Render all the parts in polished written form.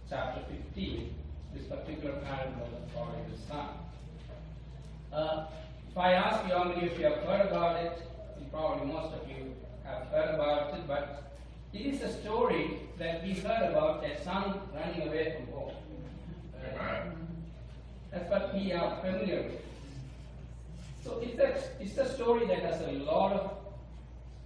chapter 15, this particular parable of the prodigal son. If I ask you how many of you have heard about it, probably most of you have heard about it, but it is a story that we heard about, a son running away from home. That's what we are familiar with. So it's a story that has a lot of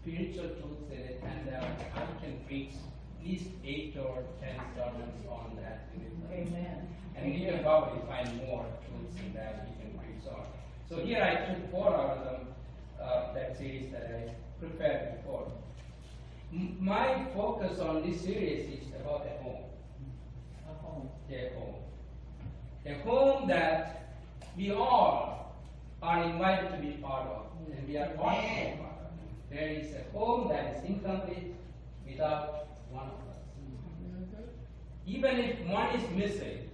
spiritual truths in it, and I can preach at least 8 or 10 sermons on that. Amen. And you can probably find more truths in that you can preach on. So here I took 4 out of them, that series that I prepared before. My focus on this series is about a home. A home. A home. A home that we all are invited to be part of, and we are all part of. There is a home that is incomplete without one of us. Mm-hmm. Even if one is missing,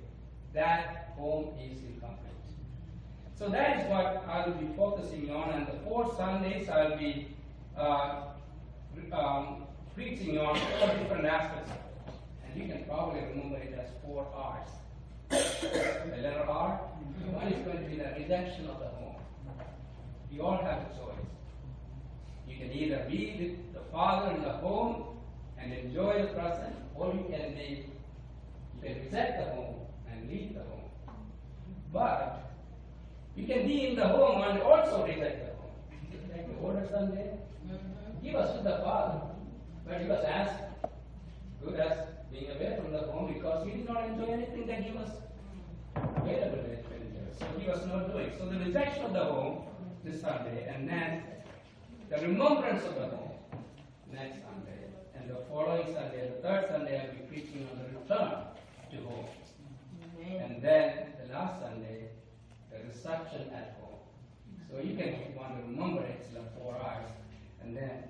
that home is incomplete. So that is what I will be focusing on, and the 4 Sundays I will be preaching on 4 different aspects of it. And you can probably remember it as 4 R's. The letter R, one is going to be the rejection of the home. We all have a choice. You can either be with the Father in the home and enjoy the present, or you can reject the home and leave the home. But you can be in the home and also reject the home. Like the older son did. He was with the Father, but he was as good as being away from the home because he did not enjoy anything that he was available to enjoy. So he was not doing. So the rejection of the home this Sunday, and then the remembrance of the home next Sunday, and the following Sunday, the 3rd Sunday, I'll be preaching on the return to home. And then the last Sunday, the reception at home. So you can, if you want to remember it, it's the 4 R's, and then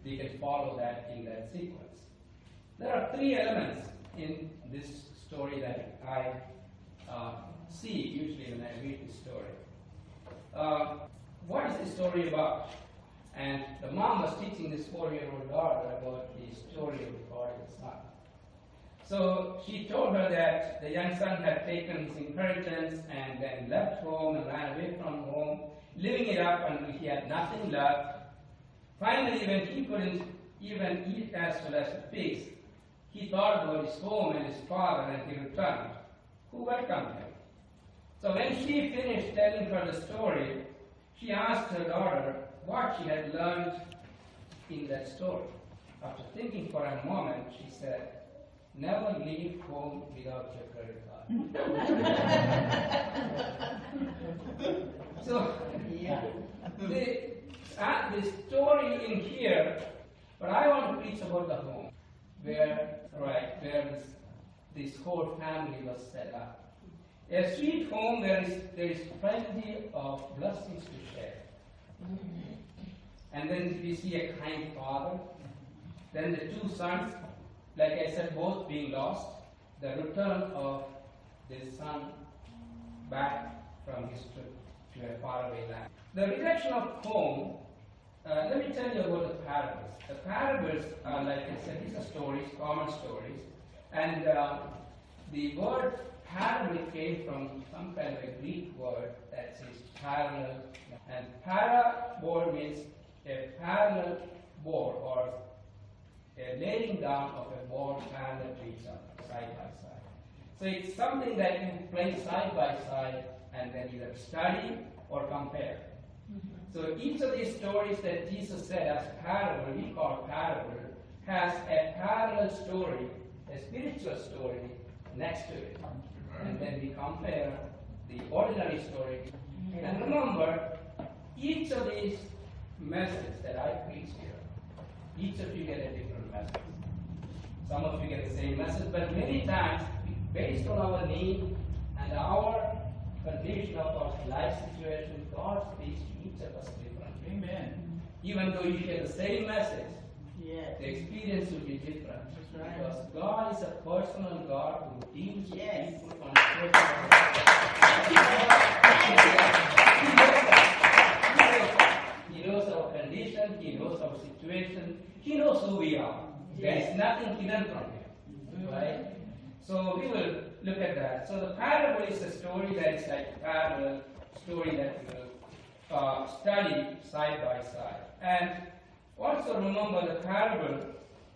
you can follow that in that sequence. There are 3 elements in this story that I see usually when I read this story. What is the story about? And the mom was teaching this 4-year-old daughter about the story of the prodigal son. So she told her that the young son had taken his inheritance and then left home and ran away from home, living it up until he had nothing left. Finally, when he couldn't even eat as well as the pigs, he thought about his home and his father, and he returned, who welcomed him. So when she finished telling her the story, she asked her daughter what she had learned in that story. After thinking for a moment, she said, "Never leave home without your credit card." So, the story in here, but I want to preach about the home, where this whole family was set up. A sweet home where there is plenty of blessings to share. And then we see a kind father. Then the 2 sons, like I said, both being lost. The return of this son back from his trip to a faraway land. The rejection of home, let me tell you about the parables. The parables are, like I said, these are stories, common stories. And the word parable came from some kind of a Greek word that says parallel. And parabole means a parallel board, or a laying down of a board parallel to each other, side by side. So it's something that you place side by side and then either study or compare. So each of these stories that Jesus said as parable, we call parable, has a parallel story, a spiritual story next to it. And then we compare the ordinary story. And remember, each of these messages that I preach here, each of you get a different message. Some of you get the same message, but many times, based on our need and our condition of our life situation, God speaks to each of us differently. Amen. Even though you hear the same message, yes, the experience will be different. That's right. Because God is a personal God who deals with Yes. people on a personal level. He knows our condition, He knows our situation, He knows who we are. There is nothing hidden from Him. Right? So we will look at that. So the parable is a story that is like a parallel story that we will study side by side. And also remember the parable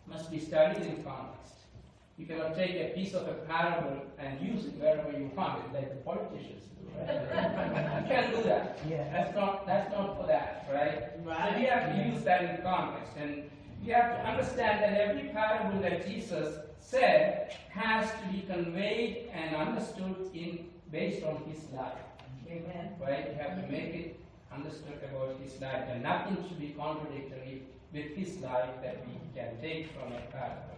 must be studied in context. You cannot take a piece of a parable and use it wherever you want it, like the politicians do, right? You can't do that. Yeah. That's not for that, right? Right. So we have to use that in context. And you have to understand that every parable that Jesus said has to be conveyed and understood based on his life. Amen. Right? You have to make it understood about his life, and nothing should be contradictory with his life that we can take from a parable.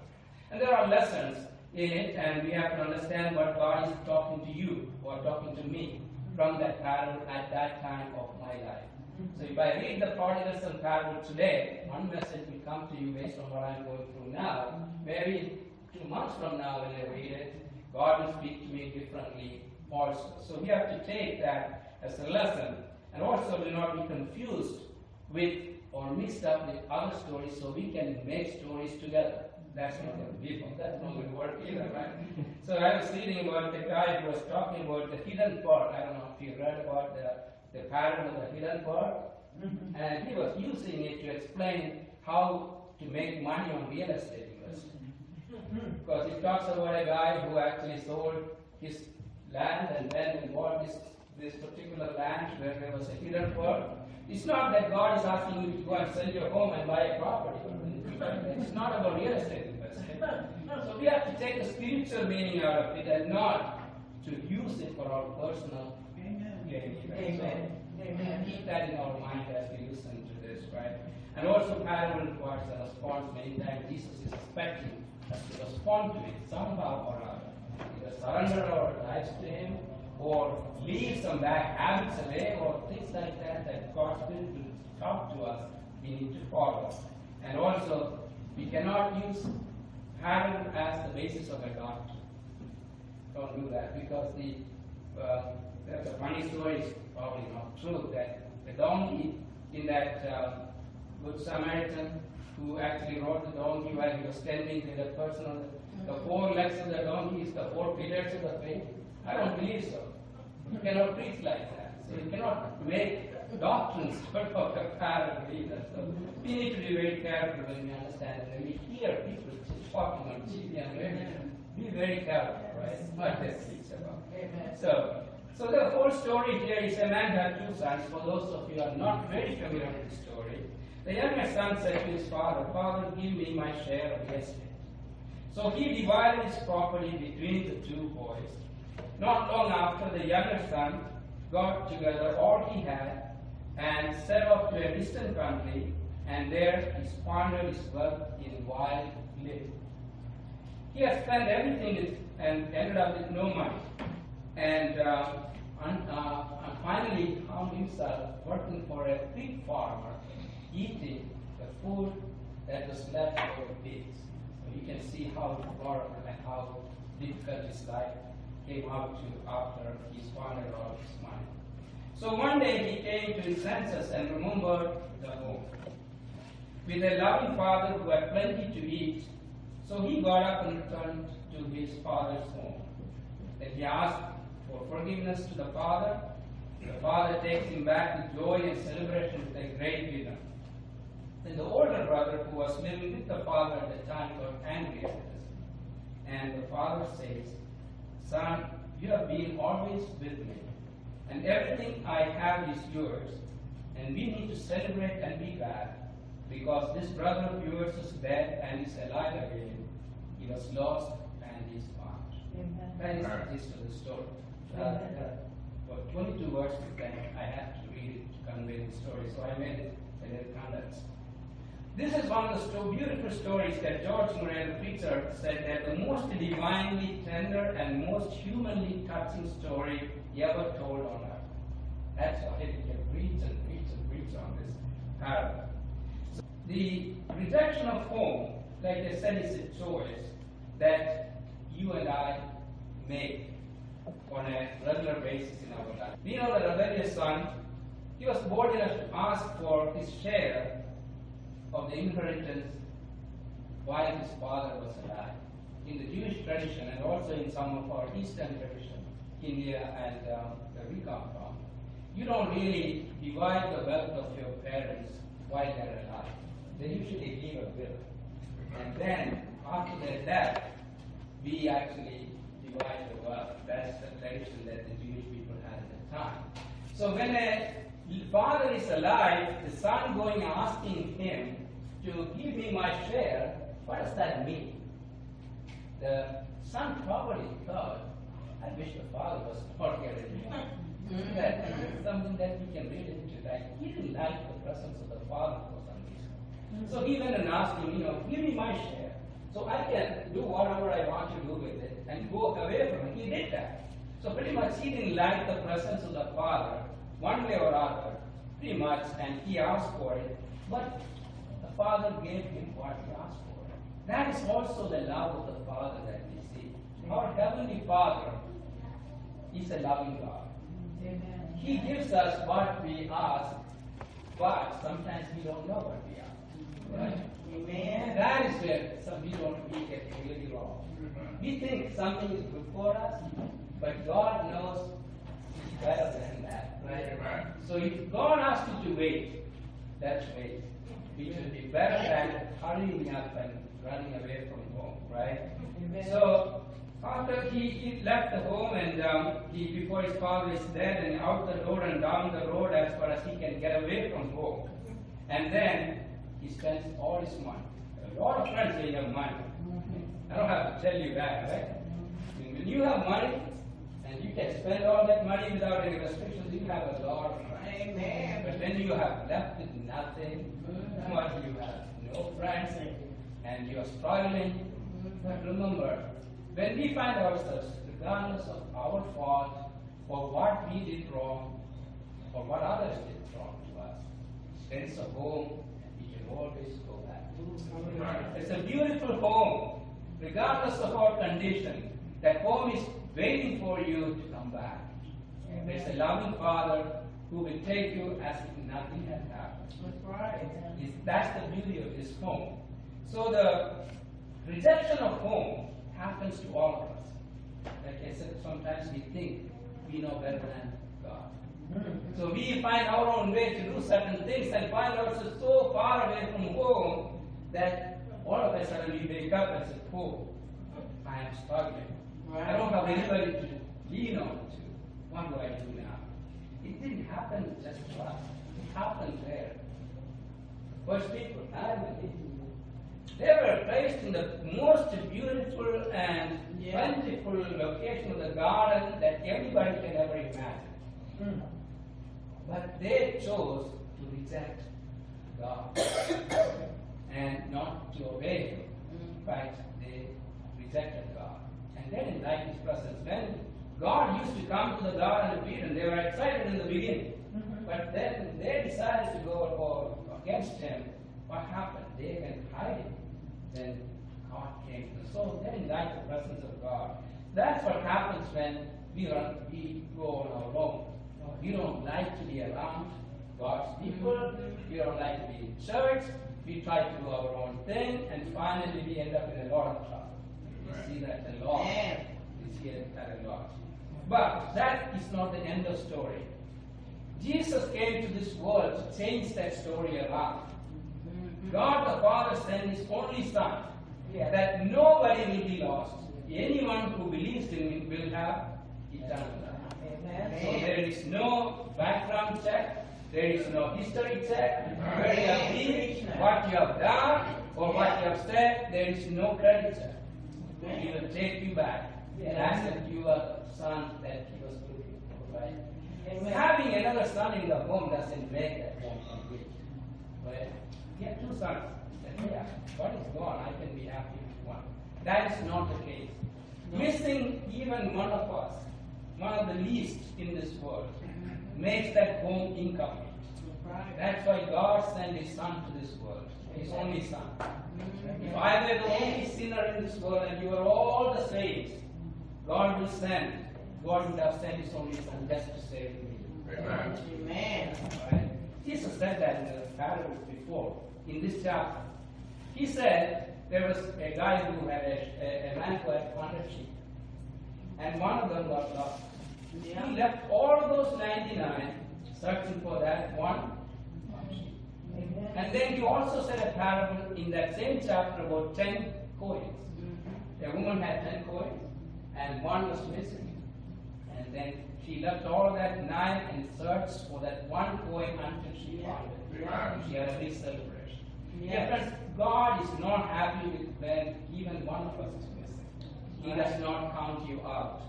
And there are lessons in it, and we have to understand what God is talking to you or talking to me from that parable at that time of my life. So if I read the prodigal son parable today, one message will come to you based on what I'm going through now. Maybe 2 months from now when I read it, God will speak to me differently also. So we have to take that as a lesson, and also do not be confused with or mixed up with other stories, so we can make stories together. That's not going to be, that's not going to work either, right? So I was reading about the guy who was talking about the hidden part. I don't know if you read about the parable of the hidden part. And he was using it to explain how to make money on real estate investment. Because it talks about a guy who actually sold his land and then bought this particular land where there was a hidden part. It's not that God is asking you to go and sell your home and buy a property. It's not about real estate investment. So we have to take the spiritual meaning out of it and not to use it for our personal gain. Amen. Amen. Keep that in our mind as we listen to this, right? And also parable requires a response. Many times Jesus is expecting us to respond to it somehow or other. Either surrender our lives to Him, or leave some bad habits away, or things like that that God's Spirit will talk to us, we need to follow. And also, we cannot use parable as the basis of a doctrine. Don't do that, because there's a funny story, it's probably not true, that the donkey in that Good Samaritan who actually rode the donkey while he was tending to the person on the 4 legs of the donkey is the 4 pillars of the faith. I don't believe so. You cannot preach like that. So you cannot make doctrines out of a parable either. So we need to be very careful when we understand it. When we hear people talking on TV and radio, be very careful, right? What they teach about. So the whole story here is a man had 2 sons. For those of you who are not very familiar with the story, the younger son said to his father, "Father, give me my share of the estate." So he divided his property between the 2 boys. Not long after, the younger son got together all he had and set off to a distant country, and there he squandered his wealth in wild living. He had spent everything and ended up with no money. And finally found himself working for a pig farmer, eating the food that was left for the pigs. So you can see how horrible and how difficult his life came out to after he squandered all his money. So one day he came to his senses and remembered the home. With a loving father who had plenty to eat, so he got up and returned to his father's home. Then he asked for forgiveness to the father. The father takes him back with joy and celebration with a great dinner. Then the older brother, who was living with the father at the time, got angry at this. And the father says, "Son, you have been always with me, and everything I have is yours, and we need to celebrate and be glad, because this brother of yours is dead and is alive again. He was lost and is found." That is the gist of the story. For 22 verses, then I have to read it to convey the story, so I made it a little condensed. This is one of the beautiful stories that George Murray, the preacher, said that the most divinely tender and most humanly touching story ever told on earth. That's why he can preach and preach and preach on this parable. So the rejection of home, like I said, is a choice that you and I make on a regular basis in our life. We know the rebellious son, he was bold enough to ask for his share of the inheritance while his father was alive. in the Jewish tradition and also in some of our Eastern tradition, India and where we come from, you don't really divide the wealth of your parents while they're alive. They usually leave a will. And then, after their death, we actually divide the wealth. That's the tradition that the Jewish people had at the time. So when a father is alive, the son going and asking him to give me my share, what does that mean? The son probably thought, I wish the father was not here anymore. That is something that we can read into. Like, he didn't like the presence of the father for some reason. So he went and asked him, give me my share, so I can do whatever I want to do with it and go away from it. He did that. So pretty much he didn't like the presence of the father, one way or other, pretty much, and he asked for it. But the father gave him what he asked for. That is also the love of the Father that we see. Our Heavenly Father is a loving God. Amen. He gives us what we ask, but sometimes we don't know what we ask. Right? Amen. That is where we get really wrong. We think something is good for us, but God knows it's better than that. Right? So if God asks you to wait, let's wait. It should be better than hurrying up and running away from home, right? Amen. So after he left the home and before his father is dead, and out the door and down the road as far as he can get away from home. And then he spends all his money. A lot of friends say you have money. I don't have to tell you that, right? When you have money and you can spend all that money without any restrictions, you have a lot of money. Amen. But when you have left with nothing, what you have no friends, and you are struggling. But remember, when we find ourselves, regardless of our fault, or what we did wrong, or what others did wrong to us, there is a home, and we can always go back. It's a beautiful home, regardless of our condition. That home is waiting for you to come back. There's a loving Father who will take you as if nothing had happened. That's right. That's the beauty of this home. So the rejection of home happens to all of us. Like I said, sometimes we think we know better than God. So we find our own way to do certain things and find ourselves so far away from home that all of a sudden we wake up and say, oh, I am struggling. I don't have anybody to lean on to. What do I do now? It didn't happen just to us. It happened there. First people, they were placed in the most beautiful and plentiful location of the garden that everybody can ever imagine. But they chose to reject God and not to obey Him. In fact, they rejected God. And they didn't like His presence. When God used to come to the garden of Eden, they were excited in the beginning. But then they decided to go against Him. What happened? They went hiding. Then God came to them. So they didn't like the presence of God. That's what happens when we go on our own. We don't like to be around God's people. We don't like to be in church. We try to do our own thing, and finally we end up in a lot of trouble. We see that a lot. We see that a lot. But that is not the end of the story. Jesus came to this world to change that story around. God the Father sent His only Son, that nobody will be lost. Anyone who believes in Him will have eternal life. Amen. So there is no background check, there is no history check, where you have been, what you have done, or what you have said, there is no credit check. He will take you back as if you are the son that He was looking for, right? Amen. Having another son in the home doesn't make that home complete. Right? You have two sons. Yeah, one is gone, I can be happy with one. That is not the case. Missing even one of us, one of the least in this world, makes that home incomplete. That's why God sent His Son to this world, His only Son. If I were the only sinner in this world and you were all the saints, God would have sent His only Son just to save me. Amen. Right? Jesus said that in the parables before, in this chapter. He said there was a guy who had a man who had 100 sheep, and one of them got lost. Yeah. He left all of those 99 searching for that one sheep. Amen. And then he also said a parable in that same chapter about 10 coins. A woman had 10 coins, and one was missing. And then she left all that 9 and searched for that one coin until she found it. Yeah. She had a big celebration. Yes. Yeah, friends, God is not happy with when even one of us is missing. He does not count you out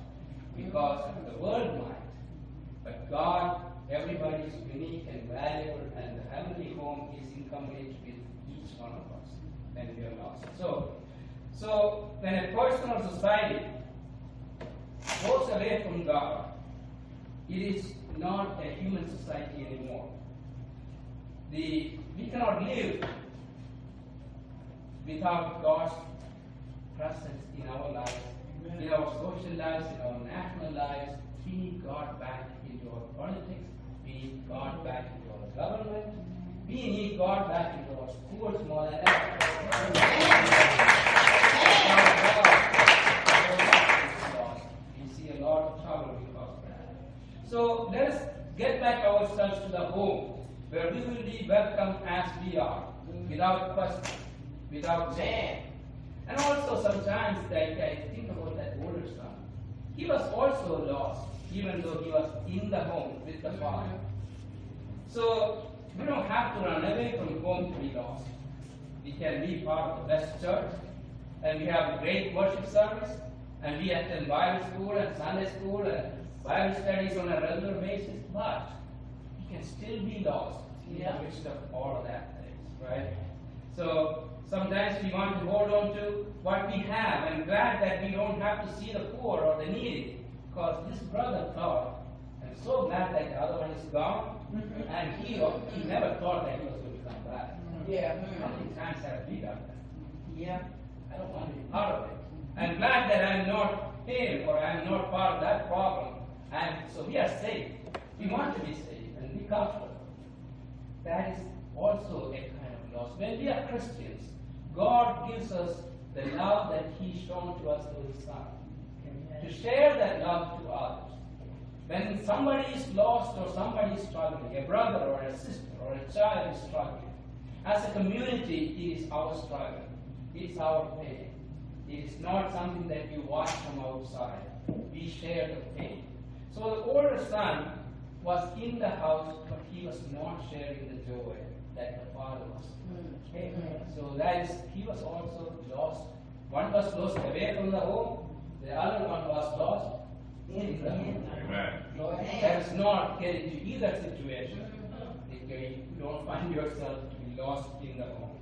because the world might. But God, everybody is unique and valuable, and the heavenly home is incomplete with each one of us when we are lost. So when a person or society goes away from God, it is not a human society anymore. We cannot live without God's presence in our lives, in our social lives, in our national lives. We need God back into our politics. We need God back into our government. We need God back into our schools more than ever. We see a lot of trouble because of that. So let us get back ourselves to the home where we will be welcomed as we are, without question, without shame. And also sometimes I think about that older son. He was also lost, even though he was in the home with the father. So we don't have to run away from home to be lost. We can be part of the best church, and we have a great worship service, and we attend Bible school and Sunday school and Bible studies on a regular basis, but we can still be lost in the midst of all of that things, right? So sometimes we want to hold on to what we have, and glad that we don't have to see the poor or the needy, because this brother thought, I'm so glad that the other one is gone, and he never thought that he was going to come back. Yeah. How many times have we done that? Yeah. I don't want to be part of it. I'm glad that I'm not him, or I'm not part of that problem. And so we are safe. We want to be safe and be comfortable. That is also a kind of loss. When we are Christians, God gives us the love that He's shown to us through His Son. To share that love to others. When somebody is lost or somebody is struggling, a brother or a sister or a child is struggling, as a community, it is our struggle. It is our pain. It is not something that we watch from outside. We share the pain. So the older son was in the house, but he was not sharing the joy that the father was. Okay? So that is, he was also lost. One was lost away from the home, the other one was lost in the home. Amen. So that is not getting to either situation. Okay? You don't find yourself to be lost in the home.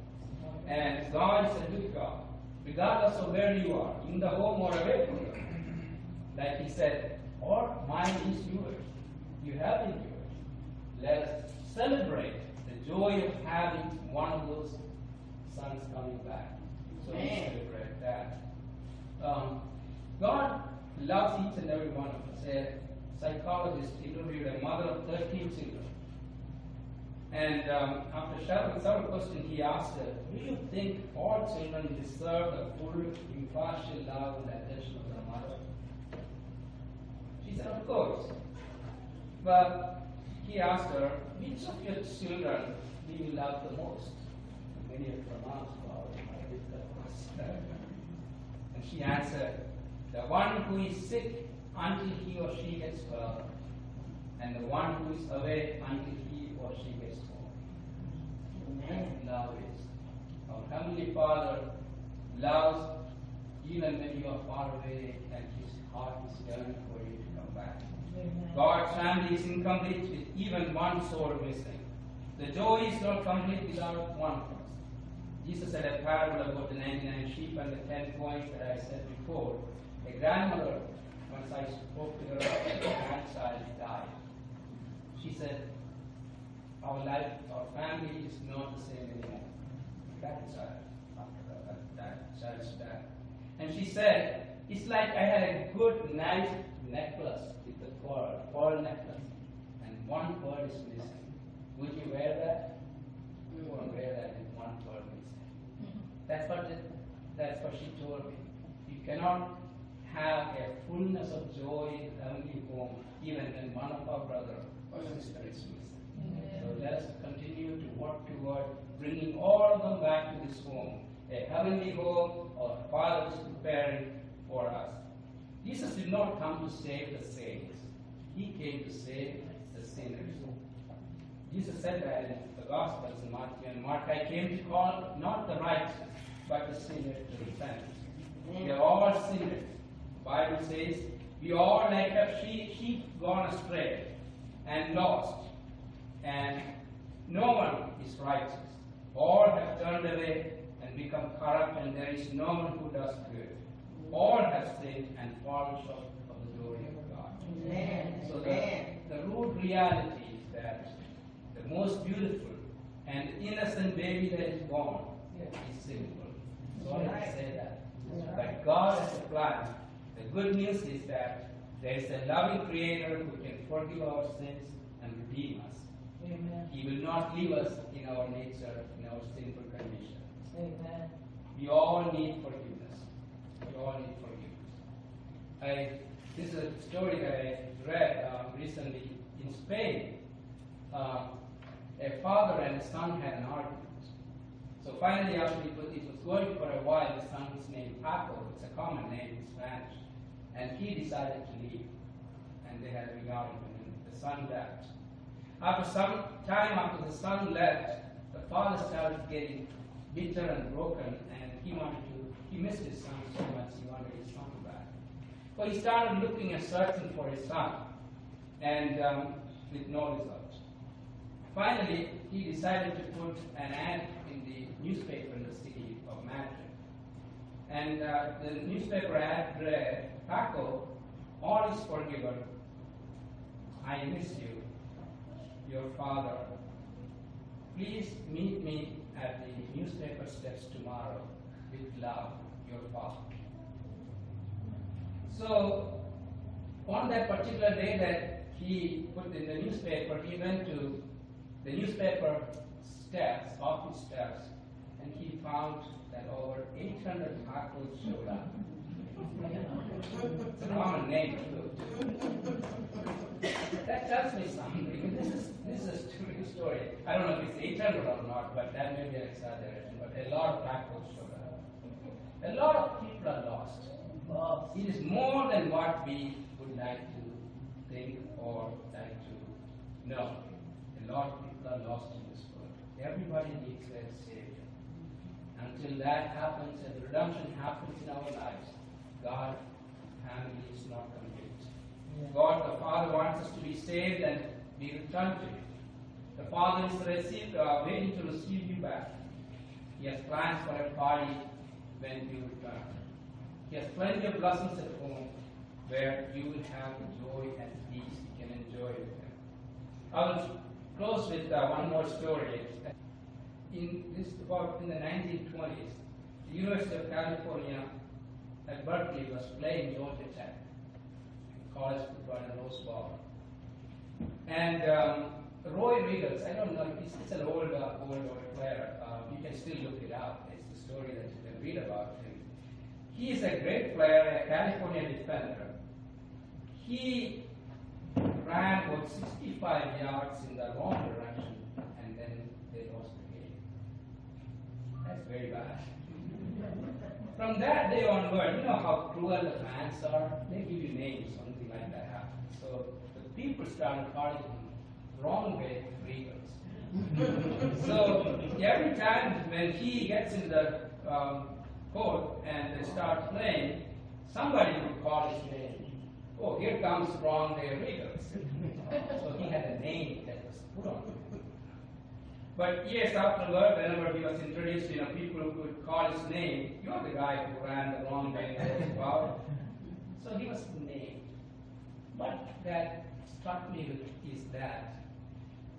And God is a good God. Regardless of where you are, in the home or away from the home. Like He said, all mine is yours. You have it yours. Let us celebrate the joy of having one of those sons coming back. So we celebrate that. God loves each and every one of us. A psychologist interviewed a mother of 13 children. And after several questions, he asked her, do you think all children deserve the full, impartial love and attention of their mother? She said, of course. But he asked her, which of your children do you love the most? Many of her moms probably might get that question. And she answered, the one who is sick until he or she gets well, and the one who is away until he or she gets home. That's love is. Our Heavenly Father loves even when you are far away and His heart is yearning for you to come back. God's family is incomplete with even one soul missing. The joy is not complete without one person. Jesus said a parable about the 99 sheep and the 10 coins that I said before. A grandmother, once I spoke to her, her grandchild died. She said, our life, our family is not the same anymore. Grandchild, after that child's death. And she said, it's like I had a good, nice necklace with a pearl necklace, and one pearl is missing. Would you wear that? You won't wear that with one pearl missing. That's what That's what she told me. You cannot have a fullness of joy in the heavenly home, even when one of our brother or sister is missing. So let us continue to work toward bringing all of them back to this home, a heavenly home our Father is preparing for us. Jesus did not come to save the saints. He came to save the sinners. Jesus said that in the Gospels in Matthew and Mark, I came to call not the righteous, but the sinners to repentance. We are all sinners. The Bible says, we all like a sheep gone astray and lost. And no one is righteous. All have turned away and become corrupt, and there is no one who does good. All have sinned and fallen short of the glory of God. Amen. So the root reality is that the most beautiful and innocent baby that is born is sinful. Sorry to say that. But God has a plan. The good news is that there is a loving Creator who can forgive our sins and redeem us. Amen. He will not leave us in our nature, in our sinful condition. Amen. We all need forgiveness. We all need forgiveness. This is a story that I read recently in Spain. A father and a son had an argument. So finally, after it was going for a while, the son was named Paco. It's a common name in Spanish. And he decided to leave. And they had a big argument, and the son left. After some time after the son left, the father started getting bitter and broken, and he missed his son so much, he wanted his son back. So he started looking and searching for his son, and with no result. Finally, he decided to put an ad in the newspaper in the city of Madrid. And the newspaper ad read, Paco, all is forgiven. I miss you, your father. Please meet me at the newspaper steps tomorrow. With love, your father. So, on that particular day that he put in the newspaper, he went to the newspaper steps, office steps, and he found that over 800 Pacos showed up. It's a common name, too. That tells me something. This is a true story. I don't know if it's 800 or not, but that may be an exaggeration. But a lot of Pacos showed up. A lot of people are lost. It is more than what we would like to think or like to know. A lot of people are lost in this world. Everybody needs a Savior. Until that happens and redemption happens in our lives, God's family is not complete. God the Father wants us to be saved and be returned to Him. The Father is waiting to receive you back. He has plans for a party when you return. He has plenty of blessings at home where you will have joy and peace you can enjoy with Him. I will close with one more story. In the 1920s, the University of California at Berkeley was playing Georgia Tech, college football and Rose Bowl. And Roy Riggles, I don't know, it's an old player. You can still look it up. It's the story that you can read about him. He is a great player, a California defender. He ran about 65 yards in the wrong direction, and then they lost the game. That's very bad. From that day onward, you know how cruel the fans are? They give you names, something like that happens. So the people started calling him wrong way Riggles. So every time when he gets in the court and they start playing, somebody would call his name. Oh, here comes wrong way Riggles. So he had a name that was put on him. But years afterward, whenever he was introduced, people would call his name. You're the guy who ran the wrong way and was So he was named. What that struck me with is that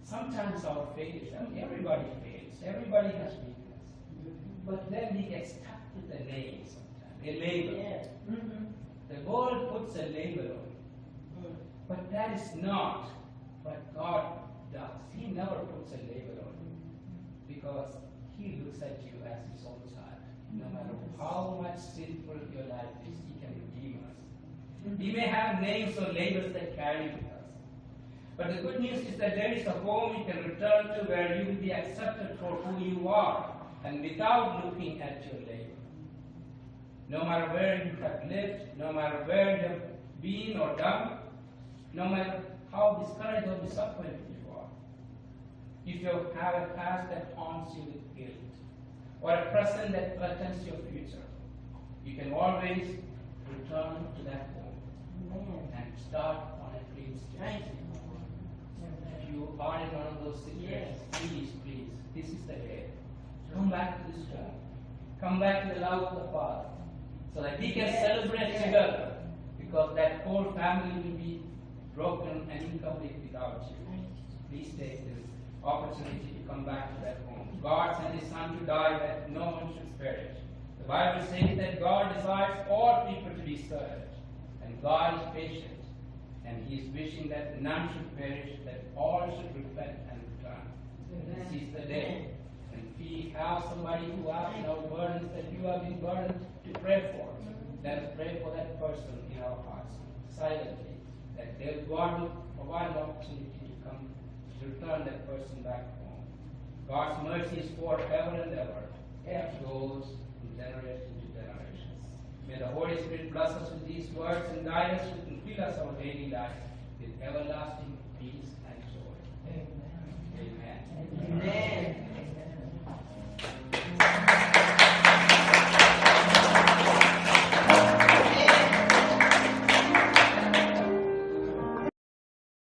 sometimes our failures, everybody fails, everybody has weakness. But then we get stuck with a name sometimes, a label. Yeah. Mm-hmm. The world puts a label on it. But that is not what God does. He never puts a label on you because He looks at you as His own child. No matter how much sinful your life is, He can redeem us. We may have names or labels that carry with us. But the good news is that there is a home you can return to where you will be accepted for who you are and without looking at your label. No matter where you have lived, no matter where you have been or done, no matter how discouraged or disappointed you are, if you have a past that haunts you with guilt, or a present that threatens your future, you can always return to that home and start on a clean slate. If you are in one of those situations, please, this is the day. Come back to this home. Come back to the love of the Father, so that we can celebrate together, because that whole family will be broken and incomplete without you. Please take this opportunity to come back to that home. God sent His Son to die that no one should perish. The Bible says that God desires all people to be saved, and God is patient, and He is wishing that none should perish, that all should repent and return. This is the day. And if we have somebody who has burdens that you have been burdened to pray for, let us pray for that person in our hearts, silently, that God will provide an opportunity to come to return that person back home. God's mercy is forever and ever. It goes from generation to generation. May the Holy Spirit bless us with these words and guide us and fill us our daily life with everlasting peace